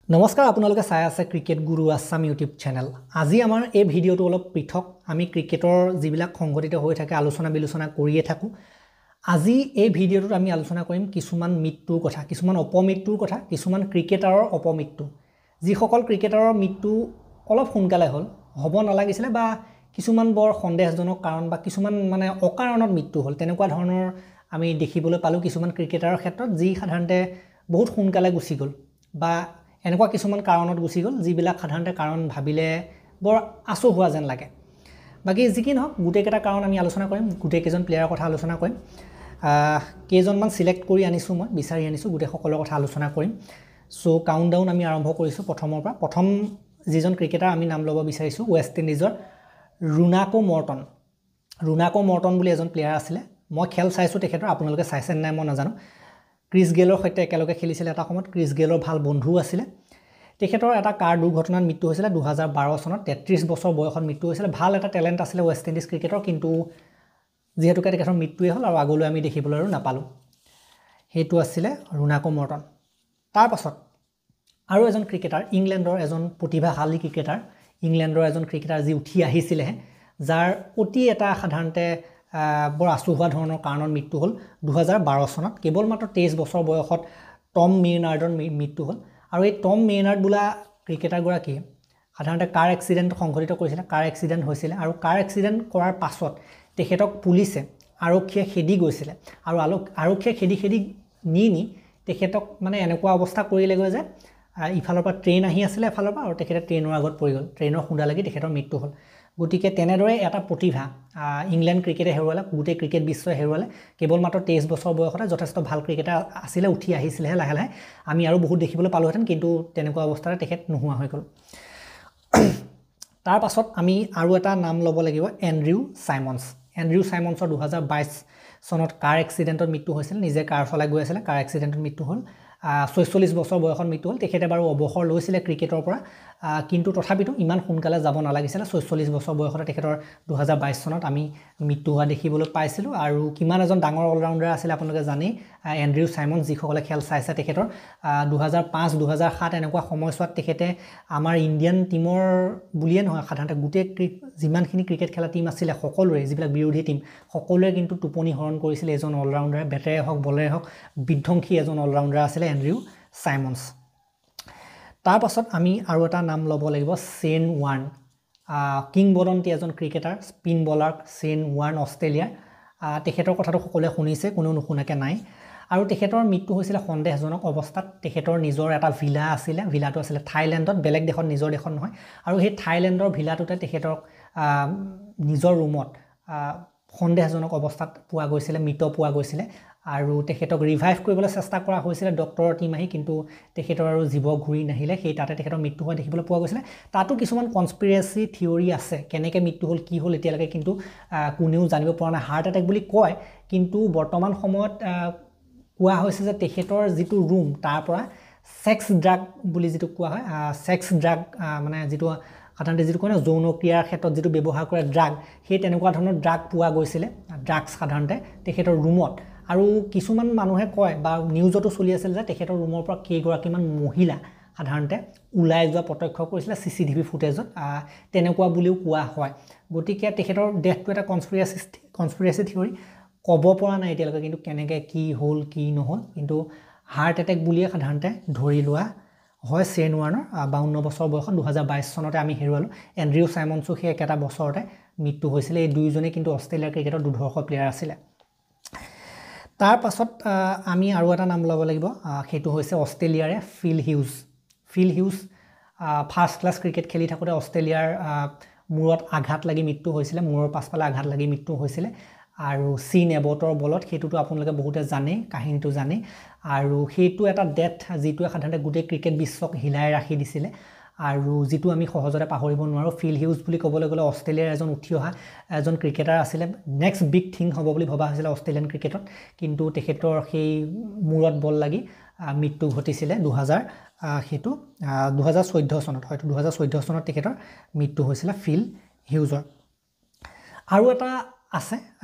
নমস্কাৰ আপোনালোকে চাই আছে ক্ৰিকেট গুৰু আছাম ইউটিউব চেনেল। আজি আমাৰ এই ভিডিঅ'টো অলপ পৃথক। আমি ক্ৰিকেটৰ যিবিলাক সংঘটিত হৈ থাকে আলোচনা বিলোচনা কৰিয়ে থাকোঁ। আজি এই ভিডিঅ'টোত আমি আলোচনা কৰিম কিছুমান মৃত্যুৰ কথা, কিছুমান অপমৃত্যুৰ কথা, কিছুমান ক্ৰিকেটাৰৰ অপমৃত্যু। যিসকল ক্ৰিকেটাৰৰ মৃত্যু অলপ সোনকালে হ'ব নালাগিছিলে বা কিছুমান বৰ সন্দেহজনক কাৰণ বা কিছুমান মানে অকাৰণত মৃত্যু হ'ল, তেনেকুৱা ধৰণৰ আমি দেখিবলৈ পালোঁ কিছুমান ক্ৰিকেটাৰৰ ক্ষেত্ৰত, যি সাধাৰণতে বহুত সোনকালে গুচি গ'ল বা এনেকুৱা কিছুমান কাৰণত গুচি গ'ল যিবিলাক সাধাৰণতে কাৰণ ভাবিলে বৰ আচু হোৱা যেন লাগে। বাকী যি কি নহওক গোটেইকেইটা কাৰণ আমি আলোচনা কৰিম, গোটেইকেইজন প্লেয়াৰৰ কথা আলোচনা কৰিম। কেইজনমান চিলেক্ট কৰি আনিছোঁ, মই বিচাৰি আনিছোঁ, গোটেইসকলৰ কথা আলোচনা কৰিম। চ' কাউণ্টডাউন আমি আৰম্ভ কৰিছোঁ প্ৰথমৰ পৰা। প্ৰথম যিজন ক্ৰিকেটাৰ আমি নাম ল'ব বিচাৰিছোঁ, ৱেষ্ট ইণ্ডিজৰ ৰুনাকো মৰ্টন। ৰুনাকো মৰ্টন বুলি এজন প্লেয়াৰ আছিলে। মই খেল চাইছোঁ তেখেতৰ, আপোনালোকে চাইছে নাই মই নাজানো। ক্ৰিছ গেলৰ সৈতে একেলগে খেলিছিলে এটা সময়ত, ক্ৰিছ গেলৰ ভাল বন্ধু আছিলে। তেখেতৰ এটা কাৰ দুৰ্ঘটনাত মৃত্যু হৈছিলে 2012 চনত, 33 বছৰ বয়সত মৃত্যু হৈছিলে। ভাল এটা টেলেণ্ট আছিলে ৱেষ্ট ইণ্ডিজ ক্ৰিকেটৰ, কিন্তু যিহেতুকে তেখেতৰ মৃত্যুৱে হ'ল আৰু আগলৈ আমি দেখিবলৈ আৰু নাপালোঁ। সেইটো আছিলে ৰুনাকো মৰ্টন। তাৰপাছত আৰু এজন ক্ৰিকেটাৰ, ইংলেণ্ডৰ এজন প্ৰতিভাশালী ক্ৰিকেটাৰ, ইংলেণ্ডৰ এজন ক্ৰিকেটাৰ যি উঠি আহিছিলেহে, যাৰ অতি এটা সাধাৰণতে বৰ আচুহোৱা ধৰণৰ কাৰণত মৃত্যু হ'ল 2012 চনত, কেৱল মাত্ৰ 23 বছৰ বয়সত টম মেইনাৰ্ডৰ মৃত্যু হ'ল। আৰু এই টম মেইনাৰ্ড বোলা ক্ৰিকেটাৰগৰাকী সাধাৰণতে কাৰ এক্সিডেণ্ট সংঘটিত কৰিছিলে, কাৰ এক্সিডেণ্ট হৈছিলে, আৰু কাৰ এক্সিডেণ্ট কৰাৰ পাছত তেখেতক পুলিচে, আৰক্ষীয়ে খেদি গৈছিলে। আৰু আৰক্ষীয়ে খেদি নি তেখেতক মানে এনেকুৱা অৱস্থা কৰিলেগৈ যে ইফালৰ পৰা ট্ৰেইন আহি আছিলে এফালৰ পৰা, আৰু তেখেতে ট্ৰেইনৰ আগত পৰি গ'ল, ট্ৰেইনৰ খুন্দা লাগি তেখেতৰ মৃত্যু হ'ল। গতিকে তেনেদৰে এটা প্ৰতিভা ইংলেণ্ড ক্ৰিকেটে হেৰুৱালে, গোটেই ক্ৰিকেট বিশ্বই হেৰুৱালে। কেৱল মাত্ৰ 23 বছৰ বয়সতে যথেষ্ট ভাল ক্ৰিকেটাৰ আছিলে, উঠি আহিছিলেহে লাহে লাহে, আমি আৰু বহুত দেখিবলৈ পালোহেঁতেন, কিন্তু তেনেকুৱা অৱস্থাতে তেখেত নোহোৱা হৈ গ'ল। তাৰ পাছত আমি আৰু এটা নাম ল'ব লাগিব, এণ্ড্ৰিউ চাইমন্স। এণ্ড্ৰিউ চাইমন্সৰ 2022 চনত কাৰ এক্সিডেণ্টত মৃত্যু হৈছিল। নিজে কাৰ চলাই গৈ আছিলে, কাৰ এক্সিডেণ্টত মৃত্যু হ'ল। 46 বছৰ বয়সত মৃত্যু হ'ল। তেখেতে বাৰু অৱসৰ লৈছিলে ক্ৰিকেটৰ পৰা, কিন্তু তথাপিতো ইমান সোনকালে যাব নালাগিছিলে। 46 বছৰ বয়সতে তেখেতৰ 2022 চনত আমি মৃত্যু হোৱা দেখিবলৈ পাইছিলোঁ। আৰু কিমান এজন ডাঙৰ অলৰাউণ্ডাৰ আছিলে আপোনালোকে জানেই, এণ্ড্ৰিউ চাইমন্স। যিসকলে খেল চাইছে তেখেতৰ 2005, 2007 এনেকুৱা সময়ছোৱাত তেখেতে আমাৰ ইণ্ডিয়ান টীমৰ বুলিয়ে নহয়, সাধাৰণতে গোটেই যিমানখিনি ক্ৰিকেট খেলা টীম আছিলে সকলোৰে, যিবিলাক বিৰোধী টীম সকলোৰে কিন্তু টোপনি হৰণ কৰিছিলে এজন অলৰাউণ্ডাৰে। বেটেৰে হওক বলেৰে হওক বিধ্বংসী এজন অলৰাউণ্ডাৰ আছিলে এণ্ড্ৰিউ চাইমন্স। তাৰপাছত আমি আৰু এটা নাম ল'ব লাগিব, শ্বেন ৱাৰ্ণ। কিংবদন্তি এজন cricketer, spin bowler Shane Warne, অষ্ট্ৰেলিয়াৰ। তেখেতৰ কথাটো সকলোৱে শুনিছে, কোনেও নুশুনাকৈ নাই। আৰু তেখেতৰ মৃত্যু হৈছিলে সন্দেহজনক অৱস্থাত। তেখেতৰ নিজৰ এটা ভিলা আছিলে, ভিলাটো আছিলে থাইলেণ্ডত, বেলেগ দেশত, নিজৰ দেশত নহয়। আৰু সেই থাইলেণ্ডৰ ভিলাটোতে তেখেতক নিজৰ ৰুমত সন্দেহজনক অৱস্থাত পোৱা গৈছিলে, মৃত পোৱা গৈছিলে। আৰু তেখেতক ৰিভাইভ কৰিবলৈ চেষ্টা কৰা হৈছিলে ডক্টৰৰ টীম আহি, কিন্তু তেখেতৰ আৰু জীৱ ঘূৰি নাহিলে, সেই তাতে তেখেতৰ মৃত্যু হোৱা দেখিবলৈ পোৱা গৈছিলে। তাতো কিছুমান কনস্পিৰেচি থিয়ৰী আছে, কেনেকৈ মৃত্যু হ'ল, কি হ'ল, এতিয়ালৈকে কিন্তু কোনেও জানিব পৰা নাই। হাৰ্ট এটেক বুলি কয়, কিন্তু বৰ্তমান সময়ত কোৱা হৈছে যে তেখেতৰ যিটো ৰুম, তাৰ পৰা ছেক্স ড্ৰাগ বুলি যিটো কোৱা হয়, ছেক্স ড্ৰাগ মানে যিটো সাধাৰণতে যিটো কয় ন যৌন ক্ৰিয়াৰ ক্ষেত্ৰত যিটো ব্যৱহাৰ কৰে ড্ৰাগ, সেই তেনেকুৱা ধৰণৰ ড্ৰাগ পোৱা গৈছিলে, ড্ৰাগছ সাধাৰণতে তেখেতৰ ৰুমত। আৰু কিছুমান মানুহে কয় বা নিউজতো চলি আছিল যে তেখেতৰ ৰুমৰ পৰা কেইগৰাকীমান মহিলা সাধাৰণতে ওলাই যোৱা প্ৰত্যক্ষ কৰিছিলে CCTV ফুটেজত, তেনেকুৱা বুলিও কোৱা হয়। গতিকে তেখেতৰ ডেথটো এটা কনস্পিৰেচি থিয়ৰী, ক'ব পৰা নাই এতিয়ালৈকে কিন্তু কেনেকৈ কি হ'ল কি নহ'ল, কিন্তু হাৰ্ট এটেক বুলিয়ে সাধাৰণতে ধৰি লোৱা হয়। শ্বেন ৱাৰ্ণৰ 52 বছৰ বয়সত 2022 চনতে আমি হেৰুৱালোঁ। এণ্ড্ৰিউ চাইমন্সো সেই একেটা বছৰতে মৃত্যু হৈছিলে। এই দুয়োজনেই কিন্তু অষ্ট্ৰেলিয়াৰ ক্ৰিকেটৰ দুৰ্ধৰ্ষ প্লেয়াৰ আছিলে। তাৰ পাছত আমি আৰু এটা নাম ল'ব লাগিব, সেইটো হৈছে অষ্ট্ৰেলিয়াৰে Phil Hughes. Phil Hughes first class cricket খেলি থাকোঁতে অষ্ট্ৰেলিয়াৰ মূৰত আঘাত লাগি মৃত্যু হৈছিলে, মূৰৰ পাছফালে আঘাত লাগি মৃত্যু হৈছিলে। আৰু চিন এবটৰ বলত, সেইটোতো আপোনালোকে বহুতে জানেই, কাহিনীটো জানেই। আৰু সেইটো এটা ডেথ যিটোৱে সাধাৰণতে গোটেই ক্ৰিকেট বিশ্বক হিলাই ৰাখি দিছিলে, আৰু যিটো আমি সহজতে পাহৰিব নোৱাৰোঁ। ফিল হিউজ বুলি ক'বলৈ গ'লে অষ্ট্ৰেলিয়াৰ এজন উঠি অহা এজন ক্ৰিকেটাৰ আছিলে। নেক্সট বিগ থিং হ'ব বুলি ভবা হৈছিলে অষ্ট্ৰেলিয়ান ক্ৰিকেটত, কিন্তু তেখেতৰ সেই মূৰত বল লাগি মৃত্যু ঘটিছিলে 2014 চনত, হয়তো 2014 চনত তেখেতৰ মৃত্যু হৈছিলে ফিল হিউজৰ। আৰু এটা আছে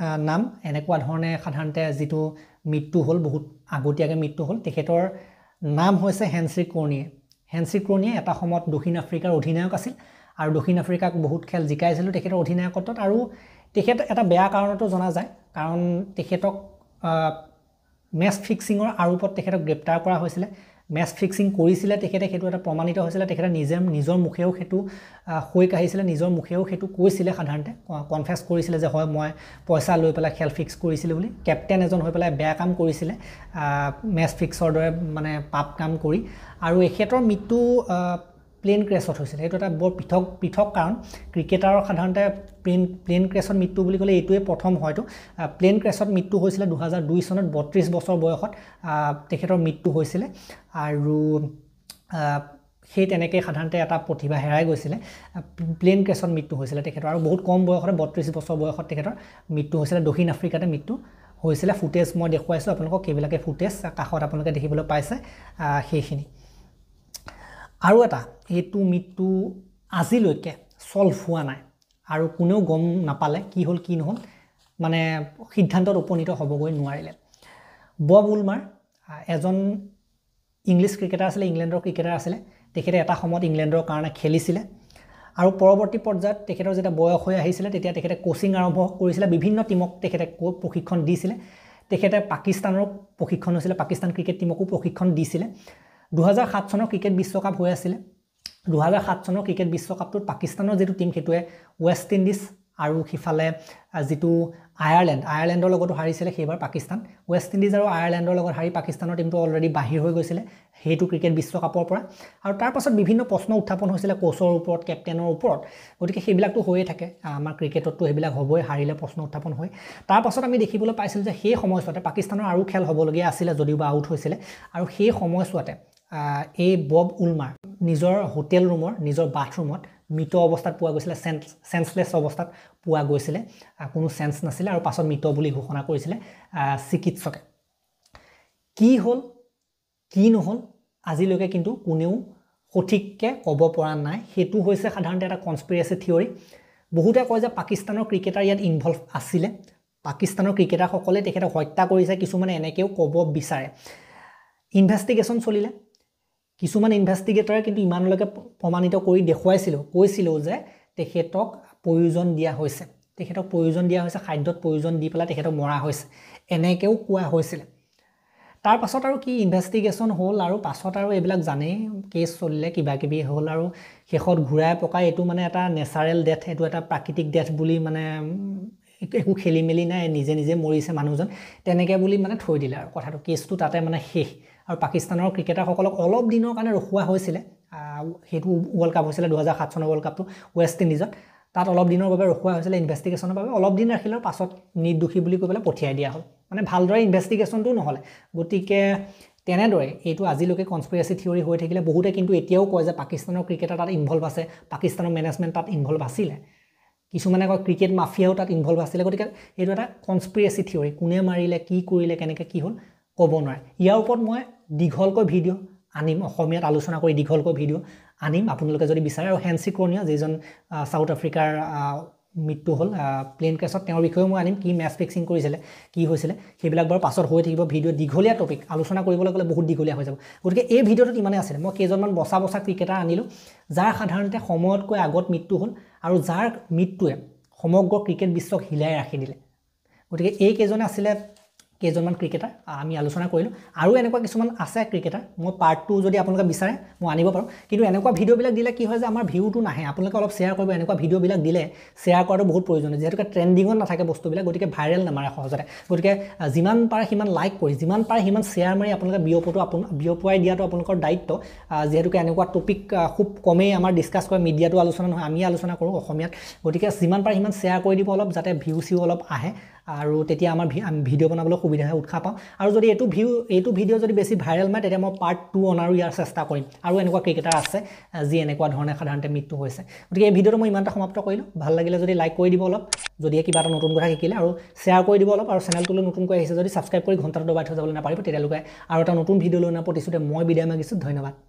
নাম এনেকুৱা ধৰণে সাধাৰণতে যিটো মৃত্যু হ'ল, বহুত আগতীয়াকৈ মৃত্যু হ'ল। তেখেতৰ নাম হৈছে হেনৰি কৰ্ণিয়ে। হেনছি ক্ৰনিয়ে এটা সময়ত দক্ষিণ আফ্ৰিকাৰ অধিনায়ক আছিল আৰু দক্ষিণ আফ্ৰিকাক বহুত খেল জিকাইছিল তেখেতৰ অধিনায়কত্বত আৰু তেখেত এটা বেয়া কাৰণতো জনা যায় কাৰণ তেখেতক মেচ ফিক্সিঙৰ আৰোপত তেখেতক গ্ৰেপ্তাৰ কৰা হৈছিল মেচ ফিক্সিং কৰিছিলে তেখেতে সেইটো এটা প্ৰমাণিত হৈছিল তেখেতে নিজৰ মুখেও সেইটো হৈ কাহিছিলে নিজৰ মুখেও সেইটো কৈছিলে সাধাৰণতে কনফেছ কৰিছিলে যে হয় মই পইচা লৈ পেলাই খেল ফিক্স কৰিছিলোঁ বুলি কেপ্টেইন এজন হৈ পেলাই বেয়া কাম কৰিছিলে মেচ ফিক্সৰ দৰে মানে পাপ কাম কৰি আৰু এখেতৰ মৃত্যু প্লেন ক্ৰেছত হৈছিল সেইটো এটা বৰ পৃথক কাৰণ ক্ৰিকেটাৰৰ সাধাৰণতে প্লেন ক্ৰেছত মৃত্যু বুলি ক'লে এইটোৱে প্ৰথম হয়তো প্লেন ক্ৰেছত মৃত্যু হৈছিলে 2002 চনত 32 বছৰ বয়সত তেখেতৰ মৃত্যু হৈছিলে আৰু সেই তেনেকৈ সাধাৰণতে এটা প্ৰতিভা হেৰাই গৈছিলে প্লেন ক্ৰেছত মৃত্যু হৈছিলে তেখেতৰ আৰু বহুত কম বয়সতে 32 বছৰ বয়সত তেখেতৰ মৃত্যু হৈছিলে দক্ষিণ আফ্ৰিকাতে মৃত্যু হৈছিলে ফুটেজ মই দেখুৱাইছোঁ আপোনালোকক সেইবিলাকে ফুটেজ কাষত আপোনালোকে দেখিবলৈ পাইছে সেইখিনি আৰু এটা এইটো মৃত্যু আজিলৈকে সলভ হোৱা নাই আৰু কোনেও গম নাপালে কি হ'ল কি নহ'ল মানে সিদ্ধান্তত উপনীত হ'বগৈ নোৱাৰিলে বব উলমাৰ এজন ইংলিছ ক্ৰিকেটাৰ আছিলে ইংলেণ্ডৰ ক্ৰিকেটাৰ আছিলে তেখেতে এটা সময়ত ইংলেণ্ডৰ কাৰণে খেলিছিলে আৰু পৰৱৰ্তী পৰ্যায়ত তেখেতৰ যেতিয়া বয়স হৈ আহিছিলে তেতিয়া তেখেতে কোচিং আৰম্ভ কৰিছিলে বিভিন্ন টিমক তেখেতে প্ৰশিক্ষণ দিছিলে তেখেতে পাকিস্তানৰ প্ৰশিক্ষণ হৈছিলে পাকিস্তান ক্ৰিকেট টিমকো প্ৰশিক্ষণ দিছিলে 2007 চনৰ ক্ৰিকেট বিশ্বকাপ হৈ আছিল 2007 চনৰ ক্ৰিকেট বিশ্বকাপটোত পাকিস্তানৰ যেটো টিম হেতুৱে ওয়েষ্ট ইন্ডিজ আৰু হিফালে যেটো আয়াৰলেণ্ডৰ লগতো হাৰিছিলে সেইবাৰ পাকিস্তান ওয়েষ্ট ইন্ডিজ আৰু আয়াৰলেণ্ডৰ লগত হাৰি পাকিস্তানৰ টিমটো অলৰেডি বাহিৰ হৈ গৈছিলে হেতু ক্ৰিকেট বিশ্বকাপৰ পৰা আৰু তাৰ পাছত বিভিন্ন প্ৰশ্ন উত্থাপন হৈছিল কোচৰ ওপৰত কেপ্টেইনৰ ওপৰত গতিকে সেইবিলাকটো হৈয়ে থাকে আমাৰ ক্ৰিকেটতো সেইবিলাক হ'বই হাৰিলে প্ৰশ্ন উত্থাপন হয় তাৰ পাছত আমি দেখিবলৈ পাইছিল যে সেই সময়ছোৱাতে পাকিস্তানৰ আৰু খেল হ'বলগীয়া আছিল যদিও বা আউট হৈছিল আৰু সেই সময়ছোৱাতে এই বব উলমাৰ নিজৰ হোটেল ৰুমৰ নিজৰ বাথৰুমত মৃত অৱস্থাত পোৱা গৈছিল সেন্সলেছ অৱস্থাত পোৱা গৈছিল কোনো সেন্স নাছিল আৰু পাছত মৃত বুলি ঘোষণা কৰিছিল চিকিৎসকে কি হ'ল কি নহল আজিলৈকে কিন্তু কোনেও সঠিককৈ ক'ব পৰা নাই হেতু হৈছে সাধাৰণতে এটা কনস্পিৰেসি থিওৰি বহুতে কয় যে পাকিস্তানৰ ক্ৰিকেটাৰ ইয়াত ইনভলভ আছিল পাকিস্তানৰ ক্ৰিকেটাৰসকলে তেখেতক হত্যা কৰিছে কিছুমানে এনেকেও ক'ব বিচাৰে ইনভেষ্টিগেশ্যন চলিলে কিছুমান ইনভেষ্টিগেটৰে কিন্তু ইমানলৈকে প্ৰমাণিত কৰি কৈছিল যে তেখেতক প্ৰয়োজন দিয়া হৈছে খাদ্যত প্ৰয়োজন দি পেলাই তেখেতক মৰা হৈছে এনেকেও কোৱা হৈছিল তাৰ পাছত আৰু কি ইনভেষ্টিগেশ্যন হ'ল আৰু পাছত আৰু এইবিলাক জানে কেছ চলিলে কিবা কিবি হ'ল আৰু শেষত ঘূৰাই পকাই এইটো মানে এটা নেচাৰেল ডেথ এইটো এটা প্ৰাকৃতিক ডেথ বুলি মানে একো খেলি মেলি নাই নিজে নিজে মৰিছে মানুহজন তেনেকৈ বুলি মানে থৈ দিলে আৰু কথাটো কেছটো তাতে মানে শেষ আৰু পাকিস্তানৰ ক্ৰিকেটাৰসকলক অলপ দিনৰ কাৰণে ৰখুৱা হৈছিল হেতু ওয়াৰ্ল্ড কাপ হৈছিল 2007 চনৰ ওয়াৰ্ল্ড কাপটো ওয়েষ্ট ইন্ডিজত তাত অলপ দিনৰ বাবে ৰখুৱা হৈছিল ইনভেষ্টিগেশ্যনৰ বাবে অলপ দিন ৰাখিলৰ পাছত নিৰ্দোষী বুলি কৈ পেলাই পঠিয়াই দিয়া হ'ল মানে ভালদৰে ইনভেষ্টিগেশ্যনটো নহলে গতিকে তেনেদৰে এইটো আজিলৈকে কনস্পিৰেসি থিওৰি হৈ থাকিলে বহুতে কিন্তু এতিয়াও কয় যে পাকিস্তানৰ ক্ৰিকেটাৰ তাত ইনভলভ আছে পাকিস্তানৰ মেনেজমেণ্ট তাত ইনভলভ আছিল কিছুমানে কয় ক্ৰিকেট মাফিয়াও তাত ইনভলভ আছিল গতিকে এইটো এটা কনস্পিৰেসি থিওৰি কোনে মাৰিলে কি কৰিলে কেনেকৈ কি হ'ল ক'ব নোৱাৰে ইয়াৰ ওপৰত মই দীঘলকৈ ভিডিঅ' আনিম অসমীয়াত আলোচনা কৰি দীঘলকৈ ভিডিঅ' আনিম আপোনালোকে যদি বিচাৰে আৰু হেনছি ক্ৰনিয়া যিজন সাউথ আফ্ৰিকাৰ মৃত্যু হ'ল প্লেন ক্ৰেছত তেওঁৰ বিষয়েও মই আনিম কি মেচ ফিক্সিং কৰিছিলে কি হৈছিল সেইবিলাক বাৰু পাছত হৈ থাকিব ভিডিঅ' দীঘলীয়া টপিক আলোচনা কৰিবলৈ গ'লে বহুত দীঘলীয়া হৈ যাব গতিকে এই ভিডিঅ'টোত ইমানে আছিল মই কেইজনমান বচা ক্ৰিকেটাৰ আনিলোঁ যাৰ সাধাৰণতে সময়তকৈ আগত মৃত্যু হ'ল আৰু যাৰ মৃত্যুৱে সমগ্ৰ ক্ৰিকেট বিশ্বক হিলাই ৰাখি দিলে গতিকে এই কেইজনে আছিলে কেইজনমান ক্ৰিকেটাৰ আমি আলোচনা কৰিলোঁ আৰু এনেকুৱা কিছুমান আছে ক্ৰিকেটাৰ মই পাৰ্ট 2 যদি আপোনালোকে বিচাৰে মই আনিব পাৰোঁ কিন্তু এনেকুৱা ভিডিঅ'বিলাক দিলে কি হয় যে আমাৰ ভিউটো নাহে আপোনালোকে অলপ শ্বেয়াৰ কৰিব এনেকুৱা ভিডিঅ'বিলাক দিলে শ্বেয়াৰ কৰাটো বহুত প্ৰয়োজনীয় যেহেতুকে ট্ৰেণ্ডিঙত নাথাকে বস্তুবিলাক গতিকে ভাইৰেল নামাৰে সহজতে গতিকে যিমান পাৰে সিমান লাইক কৰি যিমান পাৰে সিমান শ্বেয়াৰ মাৰি আপোনালোকে বিয়পুৱাই দিয়াটো আপোনালোকৰ দায়িত্ব যেহেতুকে এনেকুৱা টপিক খুব কমেই আমাৰ ডিছকাছ কৰে মিডিয়াটো আলোচনা নহয় আমি আলোচনা কৰোঁ অসমীয়াত গতিকে যিমান পাৰে সিমান শ্বেয়াৰ কৰি দিব অলপ যাতে ভিউ অলপ আহে আৰু তেতিয়া আমাৰ ভিডিঅ' বনাবলৈ সুবিধা উৎসাহ পাওঁ আৰু যদি এইটো ভিডিঅ' যদি বেছি ভাইৰেল মাৰে তেতিয়া মই পাৰ্ট 2 অনাৰো ইয়াৰ চেষ্টা কৰিম আৰু এনেকুৱা ক্ৰিকেটাৰ আছে যি এনেকুৱা ধৰণে সাধাৰণতে মৃত্যু হৈছে গতিকে এই ভিডিঅ'টো মই ইমানটা সমাপ্ত কৰিলোঁ ভাল লাগিলে যদি লাইক কৰি দিব অলপ যদি কিবা এটা নতুন কথা শিকিলে আৰু শ্বেয়াৰ কৰি দিব অলপ আৰু চেনেলটোলৈ নতুনকৈ আহিছে যদি ছাবস্ক্ৰাইব কৰি ঘণ্টাটো দবাই থৈ যাবলৈ নাপাৰিব তেতিয়ালৈকে আৰু এটা নতুন ভিডিঅ' লৈ প্ৰতিশ্ৰুতি মই বিদায় মাগিছোঁ ধন্যবাদ